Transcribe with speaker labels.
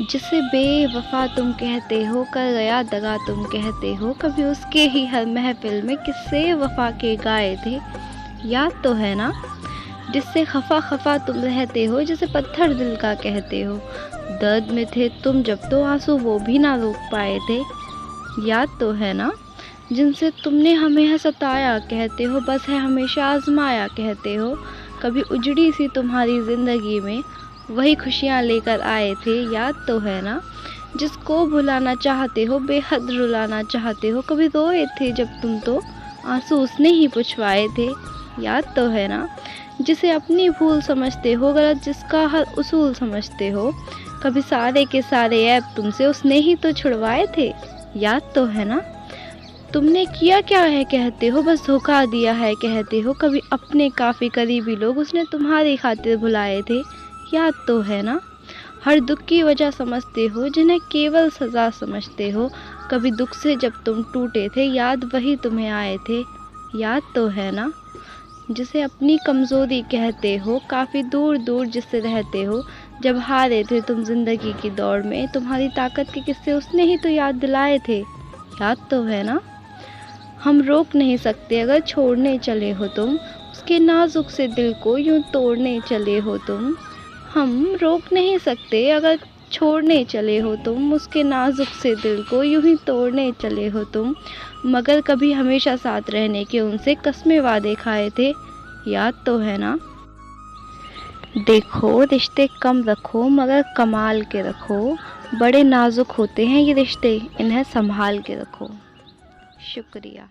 Speaker 1: जिसे बेवफा तुम कहते हो, कर गया दगा तुम कहते हो, कभी उसके ही हर महफिल में किस्से वफा के गाए थे, याद तो है ना। जिससे खफा खफा तुम रहते हो, जिसे पत्थर दिल का कहते हो, दर्द में थे तुम जब तो आंसू वो भी ना रोक पाए थे, याद तो है ना। जिनसे तुमने हमें सताया कहते हो, बस है हमेशा आजमाया कहते हो, कभी उजड़ी सी तुम्हारी ज़िंदगी में वही खुशियाँ लेकर आए थे, याद तो है ना। जिसको भुलाना चाहते हो, बेहद रुलाना चाहते हो, कभी रोए थे जब तुम तो आंसू उसने ही पुछवाए थे, याद तो है ना। जिसे अपनी भूल समझते हो, गलत जिसका हर उसूल समझते हो, कभी सारे के सारे ऐब तुमसे उसने ही तो छुड़वाए थे, याद तो है ना। तुमने किया क्या है कहते हो, बस धोखा दिया है कहते हो, कभी अपने काफ़ी करीबी लोग उसने तुम्हारी खातिर भुलाए थे, याद तो है ना। हर दुख की वजह समझते हो, जिन्हें केवल सज़ा समझते हो, कभी दुख से जब तुम टूटे थे, याद वही तुम्हें आए थे, याद तो है ना। जिसे अपनी कमज़ोरी कहते हो, काफ़ी दूर दूर जिससे रहते हो, जब हारे थे तुम ज़िंदगी की दौड़ में, तुम्हारी ताकत के किस्से उसने ही तो याद दिलाए थे, याद तो है ना। हम रोक नहीं सकते अगर छोड़ने चले हो तुम, उसके नाजुक से दिल को यूं तोड़ने चले हो तुम। हम रोक नहीं सकते अगर छोड़ने चले हो तुम, उसके नाजुक से दिल को यूं ही तोड़ने चले हो तुम, मगर कभी हमेशा साथ रहने के उनसे कस्में वादे खाए थे, याद तो है ना। देखो रिश्ते कम रखो मगर कमाल के रखो, बड़े नाजुक होते हैं ये रिश्ते, इन्हें संभाल के रखो। शुक्रिया।